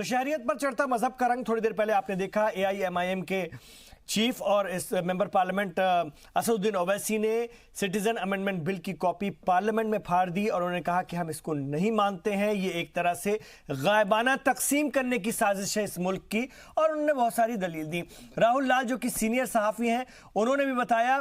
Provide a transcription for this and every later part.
तो शहरियत पर चढ़ता मजहब का रंग थोड़ी देर पहले आपने देखा। एआईएमआईएम के चीफ और इस मेंबर पार्लियामेंट असदुद्दीन ओवैसी ने सिटीजन अमेंडमेंट बिल की कॉपी पार्लियामेंट में फाड़ दी और उन्होंने कहा कि हम इसको नहीं मानते हैं, ये एक तरह से गायबाना तकसीम करने की साजिश है इस मुल्क की। और उन्होंने बहुत सारी दलील दी। राहुल लाल जो कि सीनियर सहाफी हैं, उन्होंने भी बताया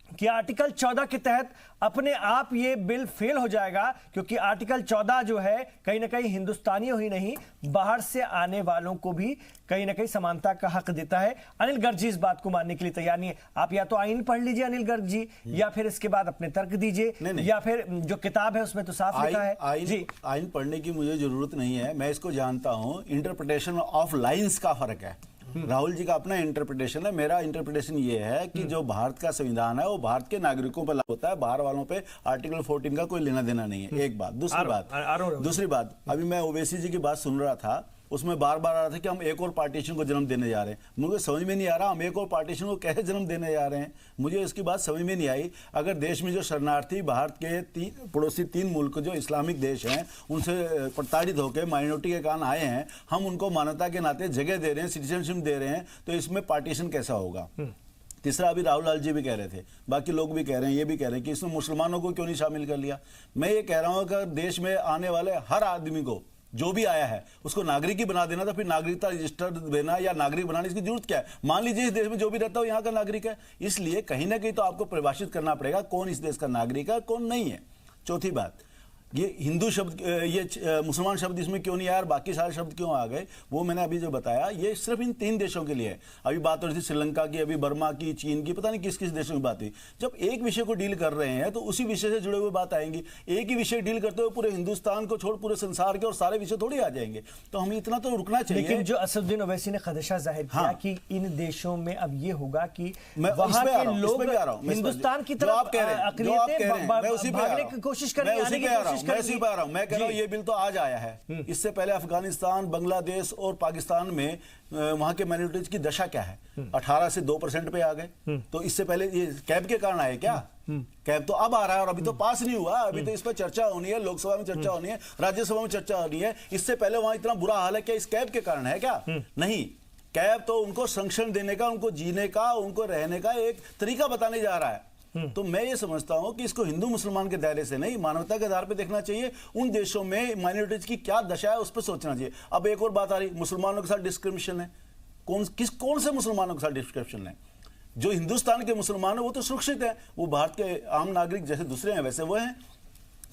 कि आर्टिकल 14 के तहत अपने आप ये बिल फेल हो जाएगा, क्योंकि आर्टिकल 14 जो है कहीं ना कहीं हिंदुस्तानियों ही नहीं बाहर से आने वालों को भी कहीं ना कहीं समानता का हक देता है। अनिल गर्ग जी इस बात को मानने के लिए तैयार नहीं है। आप या तो आईन पढ़ लीजिए अनिल गर्ग जी, या फिर इसके बाद अपने तर्क दीजिए, या फिर जो किताब है उसमें तो साफ लिखा है जी। आईन पढ़ने की मुझे जरूरत नहीं है, मैं इसको जानता हूं। इंटरप्रिटेशन ऑफ लाइंस का फर्क है। राहुल जी का अपना इंटरप्रिटेशन है, मेरा इंटरप्रिटेशन ये है कि जो भारत का संविधान है वो भारत के नागरिकों पर लागू होता है, बाहर वालों पे आर्टिकल 14 का कोई लेना देना नहीं है। एक बात। दूसरी बात अभी मैं ओवैसी जी की बात सुन रहा था, उसमें बार बार आ रहा था कि हम एक और पार्टीशन को जन्म देने जा रहे हैं। मुझे समझ में नहीं आ रहा हम एक और पार्टीशन को कैसे जन्म देने जा रहे हैं, मुझे इसकी बात समझ में नहीं आई। अगर देश में जो शरणार्थी भारत के पड़ोसी 3 मुल्क जो इस्लामिक देश हैं उनसे प्रताड़ित होकर माइनॉरिटी के कारण आए हैं, हम उनको मान्यता के नाते जगह दे रहे हैं, सिटीजनशिप दे रहे हैं, तो इसमें पार्टीशन कैसा होगा। तीसरा, अभी राहुल लाल जी भी कह रहे थे, बाकी लोग भी कह रहे हैं, ये भी कह रहे हैं कि इसमें मुसलमानों को क्यों नहीं शामिल कर लिया। मैं ये कह रहा हूँ कि देश में आने वाले हर आदमी को जो भी आया है उसको नागरिक ही बना देना, तो फिर नागरिकता रजिस्टर देना या नागरिक बनाने की जरूरत क्या है। मान लीजिए इस देश में जो भी रहता हो यहाँ का नागरिक है, इसलिए कहीं ना कहीं तो आपको परिभाषित करना पड़ेगा कौन इस देश का नागरिक है कौन नहीं है। चौथी बात, ये हिंदू शब्द, ये मुसलमान शब्द इसमें क्यों नहीं आया और बाकी सारे शब्द क्यों आ गए, वो मैंने अभी जो बताया ये सिर्फ इन 3 देशों के लिए है। अभी बात हो रही थी श्रीलंका की, अभी बर्मा की, चीन की, पता नहीं किस किस देशों की बात हुई। जब एक विषय को डील कर रहे हैं तो उसी विषय से जुड़े हुए बात आएंगी। एक ही विषय डील करते हुए पूरे हिंदुस्तान को छोड़ पूरे संसार के और सारे विषय थोड़ी आ जाएंगे, तो हमें इतना तो रुकना चाहिए। लेकिन जो असदुद्दीन ओवैसी ने खदशा जाहिर किया कि इन देशों में अब ये होगा कि वहां के लोग हिंदुस्तान की तरफ भागने की कोशिश करेंगे। मैं कह रहा हूं ये बिल तो आज आया है, इससे पहले अफगानिस्तान, बांग्लादेश और पाकिस्तान में वहां के माइनॉरिटीज की दशा क्या है, 18 से 2% पे आ गए। तो इससे पहले ये कैब के कारण आए क्या? कैब तो अब आ रहा है और अभी तो पास नहीं हुआ, अभी तो इस पर चर्चा होनी है, लोकसभा में चर्चा होनी है, राज्यसभा में चर्चा होनी है। इससे पहले वहां इतना बुरा हाल है, क्या इस कैब के कारण है क्या? नहीं, कैब तो उनको संरक्षण देने का, उनको जीने का, उनको रहने का एक तरीका बताने जा रहा है। तो मैं ये समझता हूं कि इसको हिंदू मुसलमान के दायरे से नहीं, मानवता के आधार पर देखना चाहिए। उन देशों में माइनॉरिटीज की क्या दशा है उस पर सोचना चाहिए। अब एक और बात आ रही, मुसलमानों के साथ डिस्क्रिमिनेशन है। कौन से मुसलमानों के साथ डिस्क्रिमिनेशन है? जो हिंदुस्तान के मुसलमान है वो तो सुरक्षित है, वो भारत के आम नागरिक जैसे दूसरे हैं वैसे वो हैं,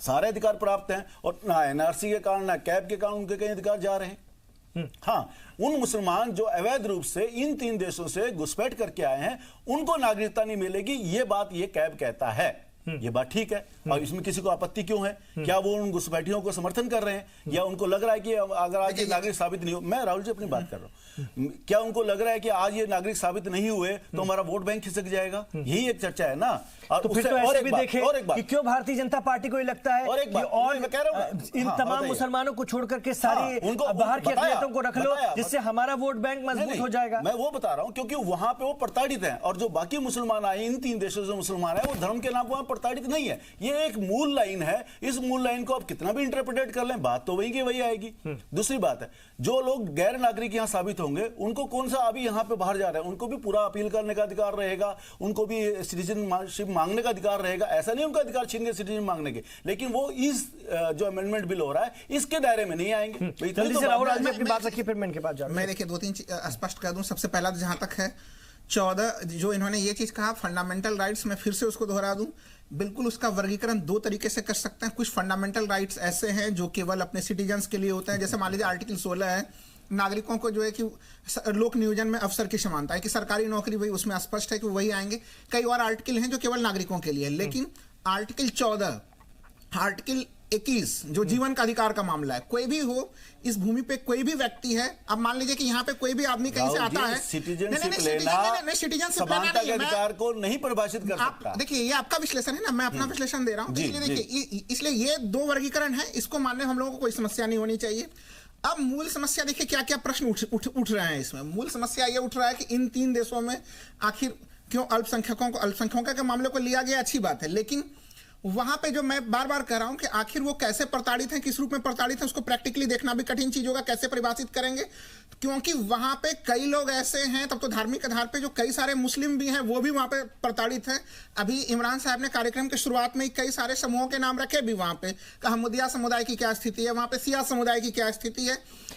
सारे अधिकार प्राप्त हैं, और ना एनआरसी के कारण ना कैब के कारण उनके कई अधिकार जा रहे हैं। हाँ, उन मुसलमान जो अवैध रूप से इन 3 देशों से घुसपैठ करके आए हैं उनको नागरिकता नहीं मिलेगी, ये बात ये कैब कहता है। ये बात ठीक है, और इसमें किसी को आपत्ति क्यों है? क्या वो उन घुसपैठियों को समर्थन कर रहे हैं, या उनको लग रहा है कि अगर आज ये नागरिक साबित नहीं हो, मैं राहुल जी अपनी बात कर रहा हूं, क्या उनको लग रहा है कि आज ये नागरिक साबित नहीं हुए तो हमारा वोट बैंक खिसक जाएगा? यही एक चर्चा है ना। तो फिर तो ऐसे भी देखें कि क्यों भारतीय जनता पार्टी को लगता है और मैं कह रहा हूं इन तमाम मुसलमानों को छोड़ करके सारी बाहर की अक़लियतों को रख लो, जिससे हमारा वोट बैंक मजबूत हो जाएगा। मैं वो बता रहा हूं क्योंकि वहां पे वो प्रताड़ित हैं, और जो बाकी मुसलमान आए इन 3 देशों से मुसलमान है वो धर्म के नाम पर प्रताड़ित नहीं है। ये एक मूल लाइन है, इस मूल लाइन को आप कितना भी इंटरप्रेट कर लें, बात तो वही की वही आएगी। दूसरी बात है, जो लोग गैर नागरिक यहां साबित होंगे उनको कौन सा अभी यहां पे बाहर जा रहे हैं, उनको भी पूरा अपील करने का अधिकार रहेगा, उनको भी सिटीजनशिप मांगने का अधिकार रहेगा। ऐसा नहीं उनका अधिकार छीन के सिटीजन मांगने के, लेकिन वो इस जो अमेंडमेंट बिल हो रहा है इसके दायरे में नहीं आएंगे। जल्दी से राहुल जी अपनी बात रखिए, फिर मैं इनके पास जाऊंगा। मैं देखिए 2-3 स्पष्ट कर दूं। सबसे पहला जहां तक है 14 जो इन्होंने ये चीज कहा फंडामेंटल राइट्स, मैं फिर से उसको दोहरा दूं, बिल्कुल उसका वर्गीकरण 2 तरीके से कर सकते हैं। कुछ फंडामेंटल राइट्स ऐसे हैं जो केवल अपने सिटीजन्स के लिए होते हैं, जैसे मान लीजिए आर्टिकल 16 है, नागरिकों को जो है कि लोक नियोजन में अफसर की समानता है कि सरकारी नौकरी वही, उसमें स्पष्ट है कि वही आएंगे। कई और आर्टिकल हैं जो केवल नागरिकों के लिए, लेकिन आर्टिकल 14, आर्टिकल 21 जो जीवन का अधिकार का मामला है, कोई भी हो इस भूमि पे कोई भी व्यक्ति है, अब मान लीजिए कि यहाँ पे कोई भी आदमी कहीं से आता है, सिटीजनशिप के अधिकार को नहीं परिभाषित कर सकता। देखिए ये आपका विश्लेषण है ना, मैं अपना विश्लेषण दे रहा हूँ। इसलिए देखिए, इसलिए ये 2 वर्गीकरण है, इसको मानने में हम लोगों को कोई समस्या नहीं होनी चाहिए। अब मूल समस्या देखिए क्या क्या प्रश्न उठ रहे हैं इसमें। मूल समस्या ये उठ रहा है कि इन 3 देशों में आखिर क्यों अल्पसंख्यकों के मामले को लिया गया, अच्छी बात है, लेकिन वहां पे जो मैं बार बार कह रहा हूं कि आखिर वो कैसे प्रताड़ित हैं, किस रूप में प्रताड़ित हैं, उसको प्रैक्टिकली देखना भी कठिन चीज होगा, कैसे परिभाषित करेंगे, क्योंकि वहां पे कई लोग ऐसे हैं, तब तो धार्मिक आधार पे जो कई सारे मुस्लिम भी हैं वो भी वहां पे प्रताड़ित हैं। अभी इमरान साहब ने कार्यक्रम के शुरुआत में कई सारे समूहों के नाम रखे भी वहां पे, अहमदिया समुदाय की क्या स्थिति है, वहां पे सिया समुदाय की क्या स्थिति है।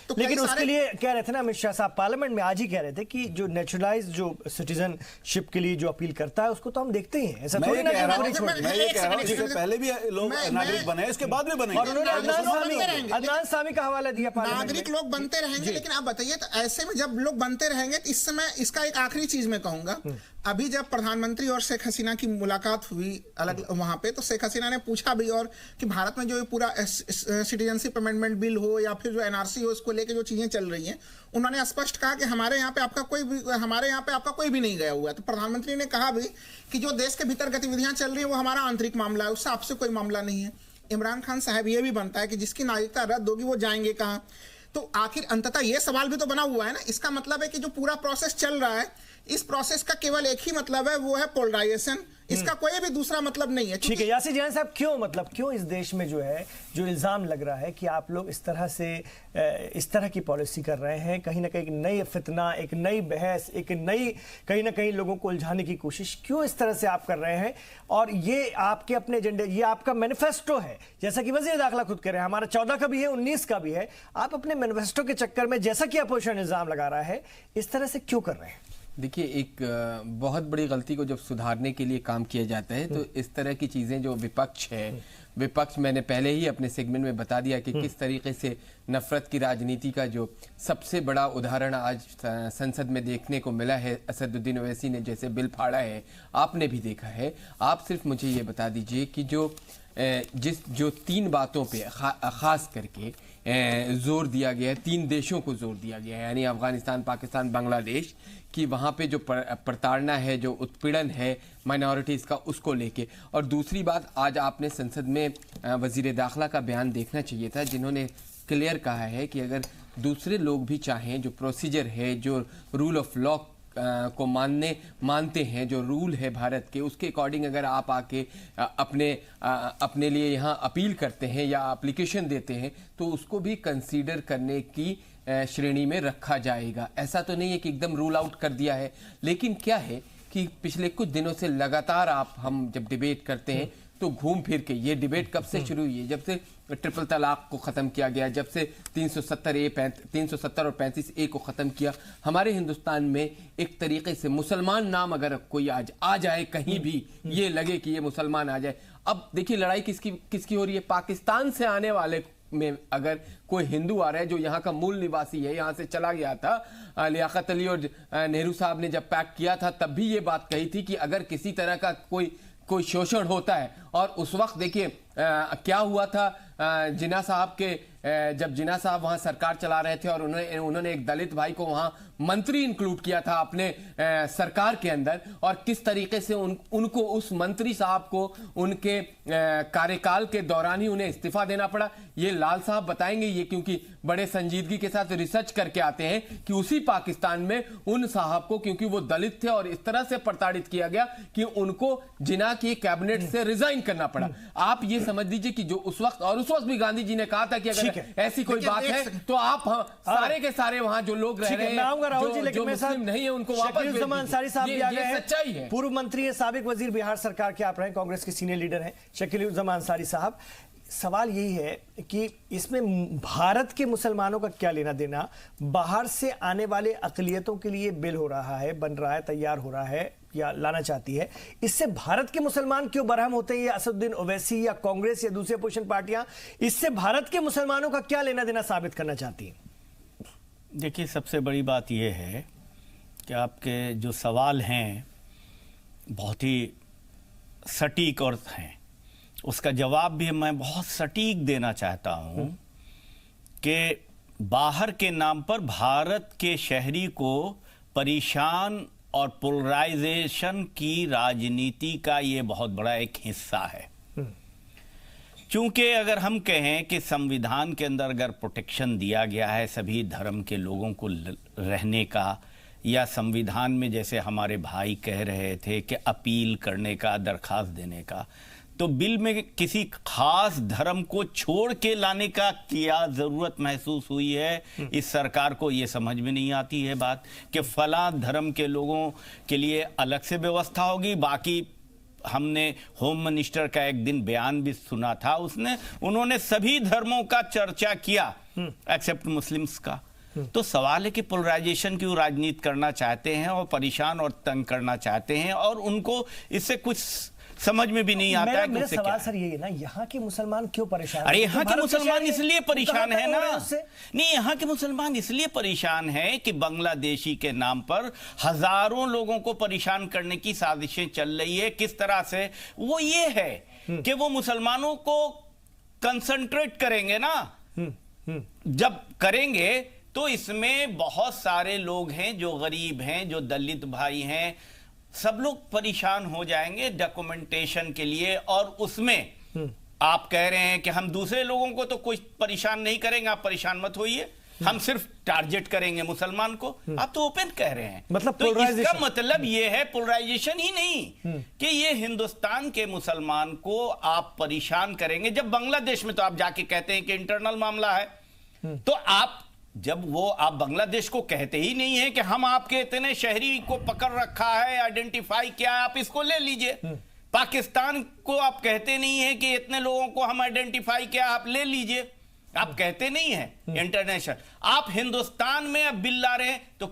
तो लेकिन उसके लिए कह रहे थे ना अमित शाह साहब, पार्लियामेंट में आज ही कह रहे थे कि जो नेचुरलाइज जो सिटीजनशिप के लिए जो अपील करता है उसको तो हम देखते ही हैं। ऐसा थोड़ी ना इससे पहले भी लोग नागरिक बने, इसके बाद भी बने, और उन्होंने अदनान सामी का हवाला दिया। नागरिक लोग बनते रहेंगे, लेकिन आप बताइए तो ऐसे में जब लोग बनते रहेंगे तो इस समय इसका एक आखिरी चीज मैं कहूंगा, अभी जब प्रधानमंत्री और शेख हसीना की मुलाकात हुई अलग वहां पे, तो शेख हसीना ने पूछा भी और कि भारत में जो पूरा सिटीजनशिप अमेंडमेंट बिल हो या फिर जो एनआरसी हो, उसको लेके जो चीजें चल रही हैं, उन्होंने स्पष्ट कहा कि हमारे यहाँ पे आपका कोई भी नहीं गया हुआ है। तो प्रधानमंत्री ने कहा भी कि जो देश के भीतर गतिविधियां चल रही है वो हमारा आंतरिक मामला है, उससे आपसे कोई मामला नहीं है। इमरान खान साहब ये भी बनता है कि जिसकी नागरिकता रद्द होगी वो जाएंगे कहाँ। तो आखिर अंततः ये सवाल भी तो बना हुआ है ना। इसका मतलब है कि जो पूरा प्रोसेस चल रहा है, इस प्रोसेस का केवल एक ही मतलब है, वो है पोलराइजेशन। इसका कोई भी दूसरा मतलब नहीं है। ठीक है यासिर जैन साहब, क्यों इस देश में जो है जो इल्जाम लग रहा है कि आप लोग इस तरह की पॉलिसी कर रहे हैं, कहीं ना कहीं एक नई फितना, एक नई बहस, एक नई कहीं ना कहीं लोगों को उलझाने की कोशिश क्यों इस तरह से आप कर रहे हैं? और ये आपके अपने एजेंडे, ये आपका मैनिफेस्टो है, जैसा कि वजीर दाखिला खुद कह रहे हैं, हमारा 14 का भी है, 19 का भी है। आप अपने मैनिफेस्टो के चक्कर में, जैसा कि अपोजिशन इल्जाम लगा रहा है, इस तरह से क्यों कर रहे हैं? देखिए, एक बहुत बड़ी गलती को जब सुधारने के लिए काम किया जाता है तो इस तरह की चीज़ें जो विपक्ष मैंने पहले ही अपने सेगमेंट में बता दिया कि किस तरीके से नफरत की राजनीति का जो सबसे बड़ा उदाहरण आज संसद में देखने को मिला है, असदुद्दीन ओवैसी ने जैसे बिल फाड़ा है, आपने भी देखा है। आप सिर्फ मुझे ये बता दीजिए कि जो 3 बातों पे खास करके जोर दिया गया है, 3 देशों को जोर दिया गया है, यानी अफगानिस्तान, पाकिस्तान, बांग्लादेश, कि वहाँ पे जो प्रताड़ना है, जो उत्पीड़न है माइनॉरिटीज़ का, उसको लेके। और दूसरी बात, आज आपने संसद में वजीर दाखिला का बयान देखना चाहिए था, जिन्होंने क्लियर कहा है कि अगर दूसरे लोग भी चाहें, जो प्रोसीजर है, जो रूल ऑफ लॉ को मानते हैं, जो रूल है भारत के, उसके अकॉर्डिंग अगर आप आके अपने लिए यहाँ अपील करते हैं या एप्लीकेशन देते हैं तो उसको भी कंसीडर करने की श्रेणी में रखा जाएगा। ऐसा तो नहीं है कि एकदम रूल आउट कर दिया है, लेकिन क्या है कि पिछले कुछ दिनों से लगातार हम जब डिबेट करते हैं तो घूम फिर के ये डिबेट कब से शुरू हुई है? जब से ट्रिपल तलाक को ख़त्म किया गया, जब से 370 और 35A को ख़त्म किया, हमारे हिंदुस्तान में एक तरीके से मुसलमान नाम अगर कोई आज आ जाए कहीं भी, ये लगे कि ये मुसलमान आ जाए। अब देखिए लड़ाई किसकी हो रही है? पाकिस्तान से आने वाले में अगर कोई हिंदू आ रहा है जो यहाँ का मूल निवासी है, यहाँ से चला गया था, लियाकत अली और नेहरू साहब ने जब पैक्ट किया था तब भी ये बात कही थी कि अगर किसी तरह का कोई शोषण होता है, और उस वक्त देखिए क्या हुआ था, जिन्ना साहब जब जिन्ना साहब वहां सरकार चला रहे थे और उन्होंने एक दलित भाई को वहां मंत्री इंक्लूड किया था अपने सरकार के अंदर, और किस तरीके से उनको उस मंत्री साहब को उनके कार्यकाल के दौरान ही उन्हें इस्तीफा देना पड़ा। ये लाल साहब बताएंगे, ये क्योंकि बड़े संजीदगी के साथ रिसर्च करके आते हैं कि उसी पाकिस्तान में उन साहब को, क्योंकि वो दलित थे और इस तरह से प्रताड़ित किया गया कि उनको जिन्ना की कैबिनेट से रिजाइन करना पड़ा। आप ये समझ लीजिए कि जो उस वक्त भी गांधी जी ने कहा था कि अगर ऐसी कोई बात है तो आप सारे के सारे वहां जो लोग रह रहे हैं, जो मुस्लिम नहीं है, उनको वापस अंसारी साहब भी आ गए हैं। सच्चाई है। पूर्व मंत्री है, साबिक वजीर बिहार सरकार के आप रहे, कांग्रेस के सीनियर लीडर हैं शकील-उज़्ज़मान अंसारी साहब। सवाल यही है कि इसमें भारत के मुसलमानों का क्या लेना देना? बाहर से आने वाले अक़लियतों के लिए बिल हो रहा है, बन रहा है, तैयार हो रहा है या लाना चाहती है, इससे भारत के मुसलमान क्यों बरहम होते हैं? या असदुद्दीन ओवैसी या कांग्रेस या दूसरी अपोजिशन पार्टियां इससे भारत के मुसलमानों का क्या लेना देना साबित करना चाहती हैं? देखिए, सबसे बड़ी बात यह है कि आपके जो सवाल हैं बहुत ही सटीक और हैं, उसका जवाब भी मैं बहुत सटीक देना चाहता हूं कि बाहर के नाम पर भारत के शहरी को परेशान और पोलराइजेशन की राजनीति का ये बहुत बड़ा एक हिस्सा है। चूंकि अगर हम कहें कि संविधान के अंदर अगर प्रोटेक्शन दिया गया है सभी धर्म के लोगों को रहने का, या संविधान में जैसे हमारे भाई कह रहे थे कि अपील करने का, दरखास्त देने का, तो बिल में किसी खास धर्म को छोड़ के लाने का क्या जरूरत महसूस हुई है? इस सरकार को ये समझ में नहीं आती है बात कि फला धर्म के लोगों के लिए अलग से व्यवस्था होगी। बाकी हमने होम मिनिस्टर का एक दिन बयान भी सुना था, उन्होंने सभी धर्मों का चर्चा किया एक्सेप्ट मुस्लिम्स का। तो सवाल है कि पोलराइजेशन की राजनीति करना चाहते हैं और परेशान और तंग करना चाहते हैं, और उनको इससे कुछ समझ में भी नहीं आता है कि मेरा उससे सवाल क्या सर यही है ना, यहाँ के मुसलमान क्यों परेशान अरे हैं? यहाँ तो के भारत मुसलमान शहर इसलिए तो परेशान कहाँ है तक हो रहे ना, हैं उससे? नहीं, यहाँ के मुसलमान इसलिए परेशान है कि बांग्लादेशी के नाम पर हजारों लोगों को परेशान करने की साजिशें चल रही है। किस तरह से? वो ये है कि वो मुसलमानों को कंसंट्रेट करेंगे ना, जब करेंगे तो इसमें बहुत सारे लोग हैं जो गरीब हैं, जो दलित भाई हैं, सब लोग परेशान हो जाएंगे डॉक्यूमेंटेशन के लिए। और उसमें आप कह रहे हैं कि हम दूसरे लोगों को तो कुछ परेशान नहीं करेंगे, आप परेशान मत होइए, हम सिर्फ टारगेट करेंगे मुसलमान को। आप तो ओपन कह रहे हैं, मतलब तो इसका पोलराइजेशन। मतलब ये है पोलराइजेशन ही नहीं कि ये हिंदुस्तान के मुसलमान को आप परेशान करेंगे। जब बांग्लादेश में तो आप जाके कहते हैं कि इंटरनल मामला है, तो आप जब वो आप बांग्लादेश को कहते ही नहीं है कि हम आपके इतने शहरी को पकड़ रखा है, आइडेंटिफाई किया है, आप इसको ले लीजिए। पाकिस्तान को आप कहते नहीं है कि इतने लोगों को हम आइडेंटिफाई किया, आप ले लीजिए, आप कहते नहीं है इंटरनेशनल। आप हिंदुस्तान में अब बिल ला रहे हैं, तो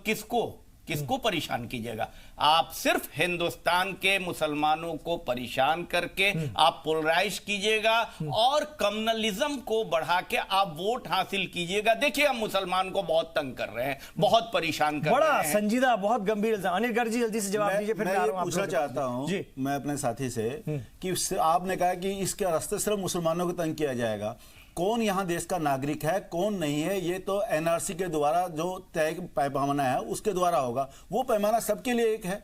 किसको परेशान कीजिएगा? आप सिर्फ हिंदुस्तान के मुसलमानों को परेशान करके आप पोलराइज कीजिएगा और कम्युनलिज्म को बढ़ा के आप वोट हासिल कीजिएगा। देखिए, हम मुसलमान को बहुत तंग कर रहे हैं, बहुत परेशान कर बड़ा रहे हैं। संजीदा, बहुत गंभीर इल्जाम। अनिल गर्ग जी जल्दी से जवाब दीजिए, फिर मैं मैं आ ये रहा हूं पूछना आप लोगों के चाहता पास। हूं जी, मैं अपने साथी से कि आपने कहा कि इसके रास्ते सिर्फ मुसलमानों को तंग किया जाएगा। कौन यहाँ देश का नागरिक है, कौन नहीं है, ये तो एनआरसी के द्वारा जो तय पैमाना है उसके द्वारा होगा। वो पैमाना सबके लिए एक है,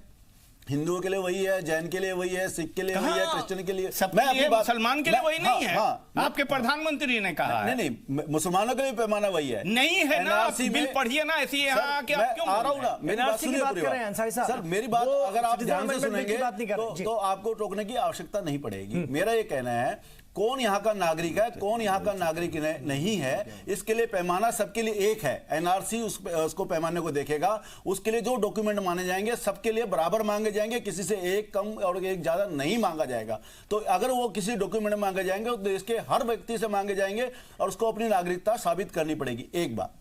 हिंदुओं के लिए वही है, जैन के लिए वही है, सिख के लिए वही है, क्रिश्चियन के लिए सबके लिए, मुसलमान के लिए वही नहीं है। हाँ, आपके प्रधानमंत्री ने कहा है। नहीं, मुसलमानों के लिए पैमाना वही है। नहीं है ना, आप NRC बिल में- पढ़िए ना, ऐसी यहाँ आके आप क्यों आ रहा बोल हूँ रहे ना, हैं? मेरी बात NRC की सुनिए बात पूरी कर बात। रहे हैं अंसारी साहब। सर मेरी बात वो अगर आप citizen ध्यान से amendment bill सुनेंगे की बात नहीं कर रहे। जी। तो आपको टोकने की आवश्यकता नहीं पड़ेगी। मेरा ये कहना है, कौन यहाँ का नागरिक है, कौन यहाँ का नागरिक नहीं है, इसके लिए पैमाना सबके लिए एक है। एनआरसी उसको पैमाने को देखेगा, उसके लिए जो डॉक्यूमेंट माने जाएंगे सबके लिए बराबर मांगे जाएंगे, किसी से एक कम और एक ज्यादा नहीं मांगा जाएगा। तो अगर वो किसी डॉक्यूमेंट मांगे जाएंगे तो देश के हर व्यक्ति से मांगे जाएंगे और उसको अपनी नागरिकता साबित करनी पड़ेगी। एक बात।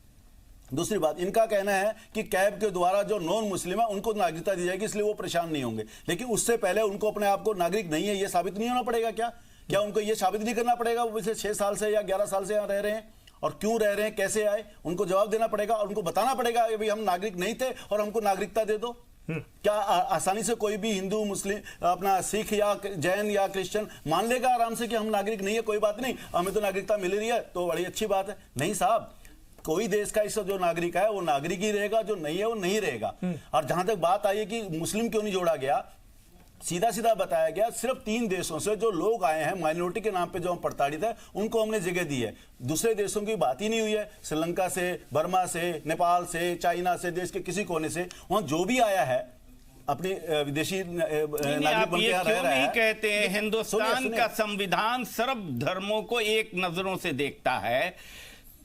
दूसरी बात, इनका कहना है कि कैब के द्वारा जो नॉन मुस्लिम है उनको नागरिकता दी जाएगी, इसलिए वो परेशान नहीं होंगे। लेकिन उससे पहले उनको अपने आप को नागरिक नहीं है ये साबित नहीं होना पड़ेगा क्या उनको ये साबित नहीं करना पड़ेगा वो पिछले 6 साल से या 11 साल से यहाँ रह रहे हैं और क्यों रह रहे हैं, कैसे आए, उनको जवाब देना पड़ेगा और उनको बताना पड़ेगा कि भाई हम नागरिक नहीं थे और हमको नागरिकता दे दो। क्या आसानी से कोई भी हिंदू, मुस्लिम, अपना सिख या जैन या क्रिश्चियन मान लेगा आराम से कि हम नागरिक नहीं है, कोई बात नहीं, हमें तो नागरिकता मिल रही है तो बड़ी अच्छी बात है? नहीं साहब, कोई देश का इस जो नागरिक है वो नागरिक ही रहेगा, जो नहीं है वो नहीं रहेगा। और जहां तक बात आई है कि मुस्लिम क्यों नहीं जोड़ा गया, सीधा सीधा बताया गया सिर्फ 3 देशों से जो लोग आए हैं माइनॉरिटी के नाम पे जो हम प्रताड़ित है उनको हमने जगह दी है। दूसरे देशों की बात ही नहीं हुई है। श्रीलंका से, बर्मा से, नेपाल से, चाइना से, देश के किसी कोने से वहां जो भी आया है अपने विदेशी नागरिक बन के यहाँ रह रहा है। नहीं कहते हैं हिंदुस्तान का संविधान सर्व धर्मों को एक नजरों से देखता है,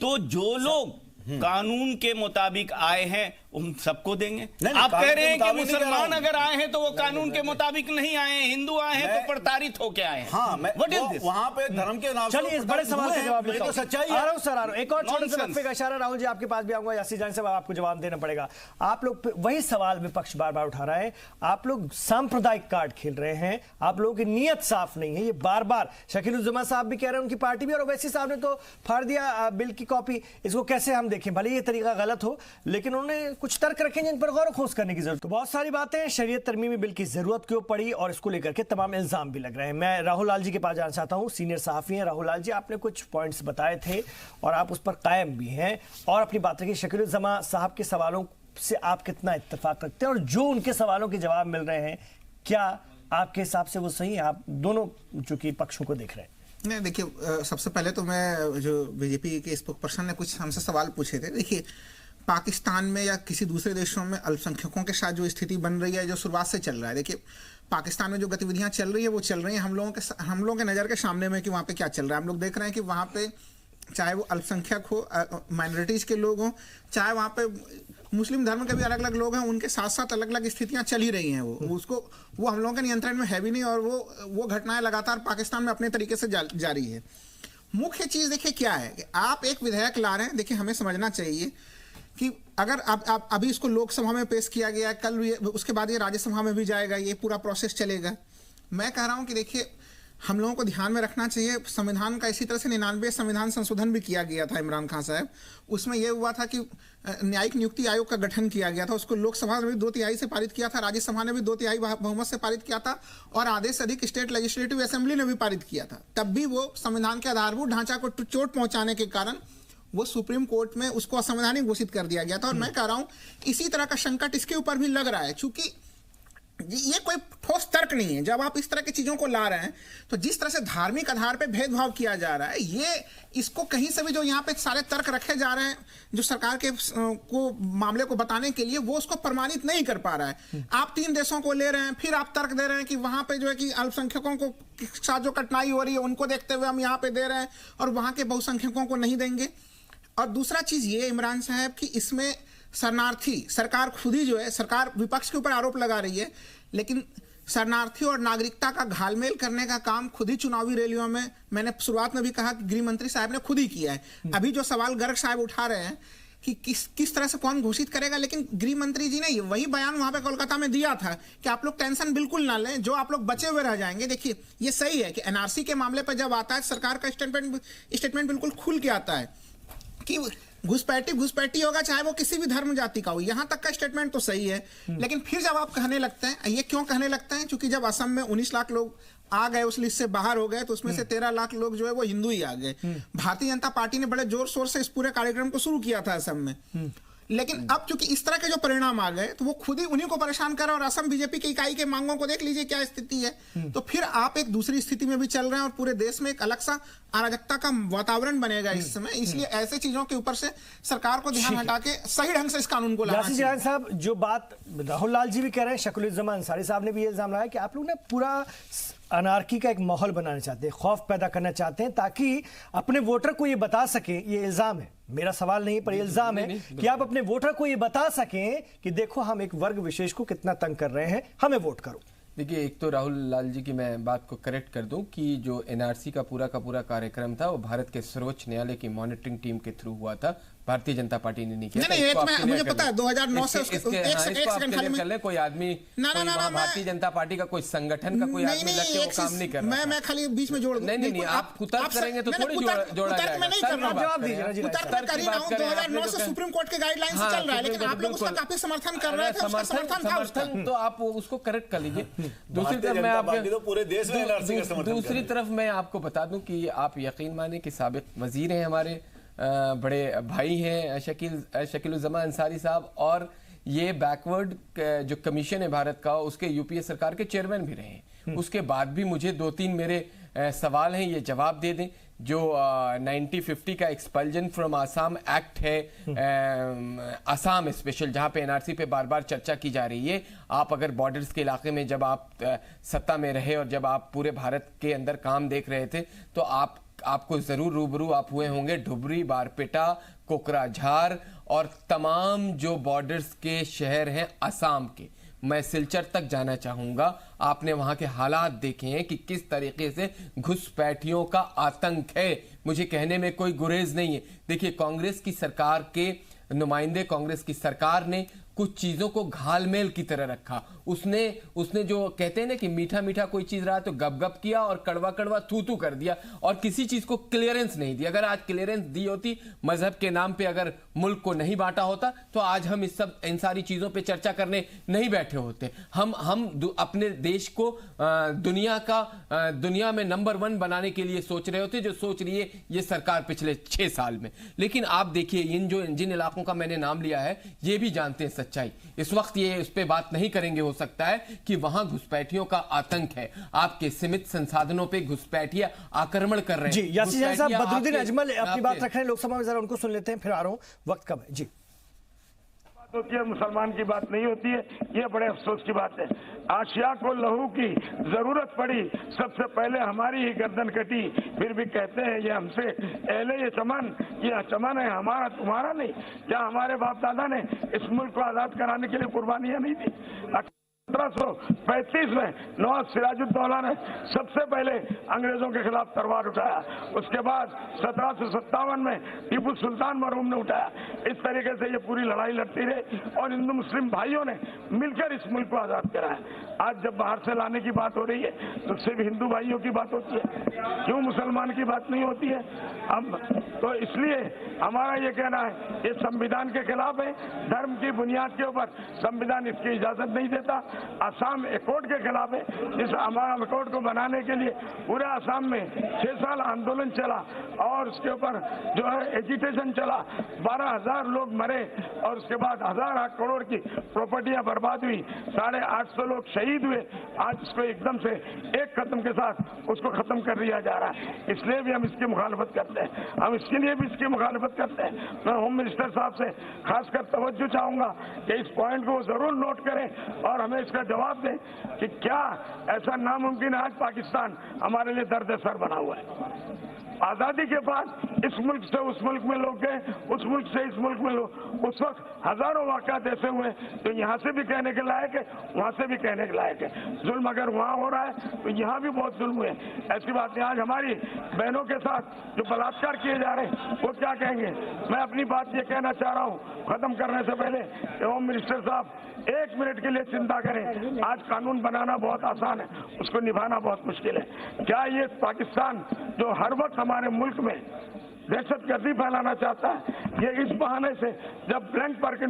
तो जो लोग कानून के मुताबिक आए हैं उन सबको देंगे। आप कह रहे हैं कि मुसलमान अगर आए हैं तो वो कानून के मुताबिक नहीं आए हैं, हिंदू आए हैं तो प्रताड़ित होके आए हैं। हाँ, वहां पे धर्म के नाम चलिए इस बड़े सवाल का जवाब लेता तो हूं। सच्चाई आ रहा हूं सर, आ रहा हूं। एक और छोटे से Nonsense। वक्फे का इशारा। राहुल जी आपके पास भी आऊंगा, यासी जान साहब आपको जवाब देना पड़ेगा। आप लोग वही सवाल विपक्ष बार बार उठा रहा है, आप लोग सांप्रदायिक कार्ड खेल रहे हैं, आप लोगों की नीयत साफ नहीं है। ये बार बार शकीलुज्जमा साहब भी कह रहे हैं, उनकी पार्टी भी, और ओवैसी साहब ने तो फाड़ दिया बिल की कॉपी। इसको कैसे हम देखें? भले ये तरीका गलत हो, लेकिन उन्होंने कुछ तर्क रखे जिन पर गौर खोज करने की जरूरत। तो बहुत सारी बातें, शरीयत तरमीमी बिल की जरूरत क्यों पड़ी और इसको लेकर के तमाम इल्जाम भी लग रहे हैं। मैं राहुल लाल जी के पास जाना चाहता हूं, सीनियर सहाफी हैं। राहुल लाल जी, आपने कुछ पॉइंट्स बताए थे और आप उस पर कायम भी हैं और अपनी बात रखी। शकीलुज्जमा साहब के सवालों से आप कितना इत्तेफाक रखते हैं और जो उनके सवालों के जवाब मिल रहे हैं, क्या आपके हिसाब से वो सही है? आप दोनों चूंकि पक्षों को देख रहे हैं। नहीं, देखिए, सबसे पहले तो मैं जो बीजेपी के स्पोक पर्सन ने कुछ हमसे सवाल पूछे थे, देखिए पाकिस्तान में या किसी दूसरे देशों में अल्पसंख्यकों के साथ जो स्थिति बन रही है, जो शुरुआत से चल रहा है, देखिए पाकिस्तान में जो गतिविधियां चल रही है वो चल रही हैं हम लोगों के नज़र के सामने में कि वहाँ पे क्या चल रहा है। हम लोग देख रहे हैं कि वहाँ पे चाहे वो अल्पसंख्यक हो, माइनॉरिटीज़ के लोग हों, चाहे वहाँ पे मुस्लिम धर्म के भी अलग अलग लोग हैं, उनके साथ साथ अलग अलग स्थितियां चल ही रही हैं। वो हम लोगों के नियंत्रण में है भी नहीं, और वो घटनाएं लगातार पाकिस्तान में अपने तरीके से जारी है। मुख्य चीज़ देखिए क्या है कि आप एक विधेयक ला रहे हैं, देखिए हमें समझना चाहिए कि अगर अब अभी इसको लोकसभा में पेश किया गया है, कल उसके बाद ये राज्यसभा में भी जाएगा, ये पूरा प्रोसेस चलेगा। मैं कह रहा हूँ कि देखिए हम लोगों को ध्यान में रखना चाहिए, संविधान का इसी तरह से 99 संविधान संशोधन भी किया गया था इमरान खान साहब। उसमें यह हुआ था कि न्यायिक नियुक्ति आयोग का गठन किया गया था, उसको लोकसभा ने भी 2/3 से पारित किया था, राज्यसभा ने भी 2/3 बहुमत से पारित किया था, और आधे से अधिक स्टेट लेजिस्लेटिव असेंबली ने भी पारित किया था। तब भी वो संविधान के आधारभूत ढांचा को चोट पहुंचाने के कारण वो सुप्रीम कोर्ट में उसको असंवैधानिक घोषित कर दिया गया था। और मैं कह रहा हूं इसी तरह का संकट इसके ऊपर भी लग रहा है, क्योंकि ये कोई ठोस तर्क नहीं है। जब आप इस तरह की चीजों को ला रहे हैं तो जिस तरह से धार्मिक आधार पर भेदभाव किया जा रहा है, ये इसको कहीं से भी जो यहाँ पे सारे तर्क रखे जा रहे हैं जो सरकार के को मामले को बताने के लिए, वो उसको प्रमाणित नहीं कर पा रहा है। आप 3 देशों को ले रहे हैं, फिर आप तर्क दे रहे हैं कि वहां पे जो है कि अल्पसंख्यकों को साथ जो कठिनाई हो रही है उनको देखते हुए हम यहाँ पे दे रहे हैं, और वहां के बहुसंख्यकों को नहीं देंगे। और दूसरा चीज ये इमरान साहब कि इसमें शरणार्थी सरकार खुद ही जो है, सरकार विपक्ष के ऊपर आरोप लगा रही है, लेकिन शरणार्थी और नागरिकता का घालमेल करने का काम खुद ही चुनावी रैलियों में, मैंने शुरुआत में भी कहा कि गृह मंत्री साहब ने खुद ही किया है। अभी जो सवाल गर्ग साहब उठा रहे हैं कि किस तरह से कौन घोषित करेगा, लेकिन गृह मंत्री जी ने वही बयान वहां पे कोलकाता में दिया था कि आप लोग टेंशन बिल्कुल ना लें, जो आप लोग बचे हुए रह जाएंगे। देखिए ये सही है कि एनआरसी के मामले पर जब आता है सरकार का स्टेटमेंट बिल्कुल खुल के आता है कि घुसपैठी होगा, चाहे वो किसी भी धर्म जाति का हो। यहां तक का स्टेटमेंट तो सही है, लेकिन फिर जब आप कहने लगते हैं, ये क्यों कहने लगते हैं, क्योंकि जब असम में 19 लाख लोग आ गए, उस लिस्ट से बाहर हो गए, तो उसमें से 13 लाख लोग जो है वो हिंदू ही आ गए। भारतीय जनता पार्टी ने बड़े जोर शोर से इस पूरे कार्यक्रम को शुरू किया था असम में, लेकिन अब चूंकि इस तरह के जो परिणाम आ गए तो वो खुद ही उन्हीं को परेशान कर रहा है। और असम बीजेपी की इकाई के मांगों को देख लीजिए क्या स्थिति है। तो फिर आप एक दूसरी स्थिति में भी चल रहे हैं, और पूरे देश में एक अलग सा अराजकता का वातावरण बनेगा इस समय। इसलिए ऐसे चीजों के ऊपर से सरकार को ध्यान हटा के सही ढंग से इस कानून को लाना चाहिए। यासीन जहान साहब, जो बात राहुल लाल जी भी कह रहे हैं, शकुलुज्जमान अंसारी साहब ने भी ये इल्जाम लगाया कि आप लोग ना पूरा अनार्की का एक माहौल बनाना चाहते हैं, खौफ पैदा करना चाहते हैं, ताकि अपने वोटर को ये बता सके, ये इल्जाम है, मेरा सवाल नहीं पर ये इल्जाम है कि आप अपने वोटर को ये बता सकें कि देखो हम एक वर्ग विशेष को कितना तंग कर रहे हैं, हमें वोट करो। देखिए, एक तो राहुल लाल जी की मैं बात को करेक्ट कर दूं कि जो एनआरसी का पूरा कार्यक्रम था वो भारत के सर्वोच्च न्यायालय की मॉनिटरिंग टीम के थ्रू हुआ था, भारतीय जनता पार्टी ने नहीं किया। नहीं, मुझे पता है 2009 से कर ले कोई आदमी भारतीय जनता पार्टी का कोई संगठन का कोई आदमी लग के वो काम नहीं कर रहा। मैं खाली बीच में जोड़ दूं। नहीं, आप कुतर्क करेंगे तो थोड़ी जोड़ा जाएगा। जवाब दीजिए। 2009 से सुप्रीम कोर्ट के गाइडलाइन से चल रहा है, लेकिन आप लोग उसका काफी समर्थन कर रहे थे, उसका समर्थन था उसका, तो आप उसको करेक्ट कर लीजिए। दूसरी तरफ मैं आपको पूरे देश में एनआरसी का समर्थन, दूसरी तरफ मैं आपको बता दूं कि आप यकीन माने कि साबिक वजीर हैं, हमारे बड़े भाई हैं शकीलुज्जमान अंसारी साहब, और ये बैकवर्ड जो कमीशन है भारत का, उसके यूपीए सरकार के चेयरमैन भी रहे हैं। उसके बाद भी मुझे 2-3 मेरे सवाल हैं, ये जवाब दे दें। जो 1950 का एक्सपल्जन फ्रॉम आसाम एक्ट है, आसाम स्पेशल, जहां पे एनआरसी पे बार बार चर्चा की जा रही है। आप अगर बॉर्डर्स के इलाके में जब आप सत्ता में रहे और जब आप पूरे भारत के अंदर काम देख रहे थे, तो आपको जरूर रूबरू आप हुए होंगे धुबरी, बारपेटा, कोकराझार और तमाम जो बॉर्डर्स के शहर हैं असम के। मैं सिलचर तक जाना चाहूंगा, आपने वहां के हालात देखे हैं कि किस तरीके से घुसपैठियों का आतंक है। मुझे कहने में कोई गुरेज नहीं है। देखिए, कांग्रेस की सरकार के नुमाइंदे, कांग्रेस की सरकार ने कुछ चीजों को घालमेल की तरह रखा। उसने जो कहते हैं ना कि मीठा मीठा कोई चीज रहा तो गप गप किया और कड़वा कड़वा थू थू कर दिया, और किसी चीज को क्लियरेंस नहीं दी। अगर आज क्लियरेंस दी होती, मजहब के नाम पे अगर मुल्क को नहीं बांटा होता, तो आज हम इन सारी चीजों पे चर्चा करने नहीं बैठे होते। हम अपने देश को दुनिया में नंबर 1 बनाने के लिए सोच रहे होते, जो सोच रही है ये सरकार पिछले 6 साल में। लेकिन आप देखिए, जिन इलाकों का मैंने नाम लिया है, ये भी जानते हैं सच्चाई। इस वक्त ये इस पे बात नहीं करेंगे, हो सकता है कि वहां घुसपैठियों का आतंक है, आपके सीमित संसाधनों पे घुसपैठिया आक्रमण कर रहे हैं। जी, यासीन साहब, बदरुद्दीन अजमल अपनी बात रख रहे हैं लोकसभा में, जरा उनको सुन लेते हैं, फिर आ रहा हूं। वक्त कब है जी? होती है, मुसलमान की बात नहीं होती है। ये बड़े अफसोस की बात है। आशिया को लहू की जरूरत पड़ी, सबसे पहले हमारी ही गर्दन कटी, फिर भी कहते हैं ये हमसे अहले ये चमन है हमारा तुम्हारा नहीं। क्या हमारे बाप दादा ने इस मुल्क को आजाद कराने के लिए कुर्बानियां नहीं दी? 1735 में नवाब सिराजुद्दौला ने सबसे पहले अंग्रेजों के खिलाफ तलवार उठाया। उसके बाद 1757 में टीपू सुल्तान मरहूम ने उठाया। इस तरीके से ये पूरी लड़ाई लड़ती रही और हिंदू मुस्लिम भाइयों ने मिलकर इस मुल्क को आजाद कराया। आज जब बाहर से लाने की बात हो रही है तो सिर्फ हिंदू भाइयों की बात होती है, क्यों मुसलमान की बात नहीं होती है? हम तो इसलिए हमारा ये कहना है ये संविधान के खिलाफ है। धर्म की बुनियाद के ऊपर संविधान इसकी इजाजत नहीं देता। असम एकॉर्ड के खिलाफ है। इस असम एकॉर्ड को बनाने के लिए पूरे असम में 6 साल आंदोलन चला और उसके ऊपर जो है एजिटेशन चला। 12,000 लोग मरे और उसके बाद 1,000 करोड़ की प्रॉपर्टियां बर्बाद हुई। 850 लोग शहीद हुए। आज उसको एकदम से एक कदम के साथ उसको खत्म कर दिया जा रहा है। इसलिए भी हम इसकी मुखालफत करते हैं। हम इसके लिए भी इसकी मुखालफत करते हैं। मैं होम मिनिस्टर साहब से खासकर तवज्जो चाहूंगा कि इस पॉइंट को जरूर नोट करें और हमें इसका जवाब दें कि क्या ऐसा नामुमकिन है आज पाकिस्तान हमारे लिए दर्द सर बना हुआ है। आजादी के बाद इस मुल्क से उस मुल्क में लोग गए, उस मुल्क से इस मुल्क में लोग, उस वक्त हजारों वाक़यात ऐसे हुए तो यहाँ से भी कहने के लायक है, वहाँ से भी कहने के लायक है। जुल्म अगर वहाँ हो रहा है तो यहाँ भी बहुत जुल्म हुए। ऐसी बातें आज हमारी बहनों के साथ जो बलात्कार किए जा रहे हैं वो क्या कहेंगे? मैं अपनी बात ये कहना चाह रहा हूँ खत्म करने से पहले, होम मिनिस्टर साहब 1 मिनट के लिए चिंता करें। आज कानून बनाना बहुत आसान है, उसको निभाना बहुत मुश्किल है। क्या ये पाकिस्तान जो हर वक्त हमारे मुल्क में दहशतगर्दी फैलाना चाहता है, ये इस बहाने से जब ब्लैंकेट परकिट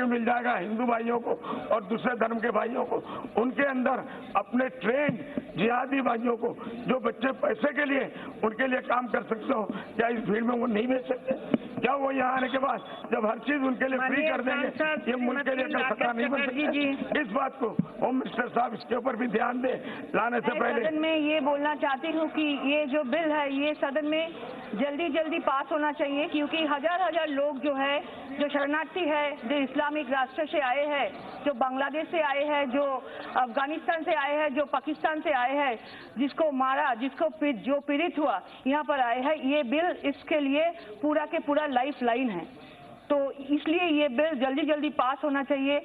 मिल जाएगा हिंदू भाइयों को और दूसरे धर्म के भाइयों को, उनके अंदर अपने ट्रेन जिहादी भाइयों को जो बच्चे पैसे के लिए उनके लिए काम कर सकते हो, क्या इस भीड़ में वो नहीं बेच सकते? क्या वो यहाँ आने के बाद जब हर चीज उनके लिए फ्री कर देंगे ये मुल्क के लिए खतरा नहीं बन सकता? इस बात को होम मिनिस्टर साहब इसके ऊपर भी ध्यान दे लाने से पहले। सदन में ये बोलना चाहती हूँ कि ये जो बिल है ये सदन में जल्दी पास होना चाहिए, क्योंकि हजार लोग जो है, जो शरणार्थी है, जो इस्लामिक राष्ट्र से आए हैं, जो बांग्लादेश से आए हैं, जो अफगानिस्तान से आए हैं, जो पाकिस्तान से आए हैं, जिसको मारा, जो पीड़ित हुआ, यहाँ पर आए हैं, ये बिल इसके लिए पूरा के पूरा लाइफ लाइन है। तो इसलिए ये बिल जल्दी पास होना चाहिए।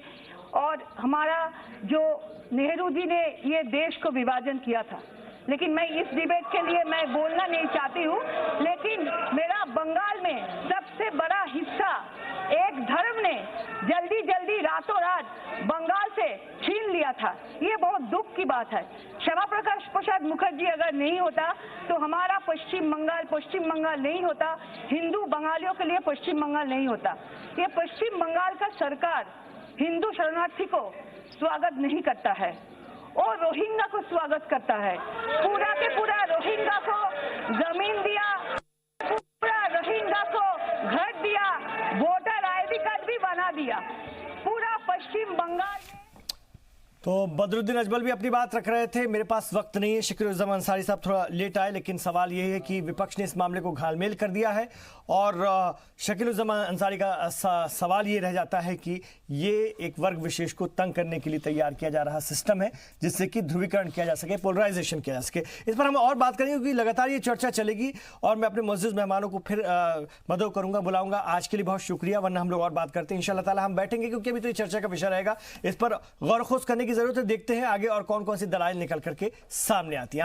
और हमारा जो नेहरू जी ने ये देश को विभाजन किया था, लेकिन मैं इस डिबेट के लिए मैं बोलना नहीं चाहती हूँ, लेकिन मेरा बंगाल में सबसे बड़ा हिस्सा एक धर्म ने जल्दी रातों रात बंगाल से छीन लिया था। ये बहुत दुख की बात है। श्यामा प्रसाद मुखर्जी अगर नहीं होता तो हमारा पश्चिम बंगाल नहीं होता, हिंदू बंगालियों के लिए पश्चिम बंगाल नहीं होता। ये पश्चिम बंगाल का सरकार हिंदू शरणार्थी को स्वागत नहीं करता है और रोहिंग्या को स्वागत करता है। पूरा के पूरा रोहिंग्या को जमीन दिया, पूरा रोहिंग्या को घर दिया, वोटर आईडी कार्ड भी बना दिया। पूरा पश्चिम बंगाल में तो बदरुद्दीन अजमल भी अपनी बात रख रहे थे। मेरे पास वक्त नहीं है, शकीलुज्जमान अंसारी साहब थोड़ा लेट आए, लेकिन सवाल ये है कि विपक्ष ने इस मामले को घालमेल कर दिया है और शकीलुज्जमान अंसारी का सवाल ये रह जाता है कि ये एक वर्ग विशेष को तंग करने के लिए तैयार किया जा रहा सिस्टम है जिससे कि ध्रुवीकरण किया जा सके, पोलराइजेशन किया जा सके। इस पर हम और बात करेंगे क्योंकि लगातार ये चर्चा चलेगी और मैं अपने मुअज़्ज़िज़ मेहमानों को फिर मदऊ करूंगा, बुलाऊंगा। आज के लिए बहुत शुक्रिया, वरना हम लोग और बात करते हैं। इंशाअल्लाह ताला हम बैठेंगे क्योंकि अभी तो ये चर्चा का विषय रहेगा, इस पर गौर खोज करने की जरूरत है। देखते हैं आगे और कौन कौन सी दलाइल निकल करके सामने आती है।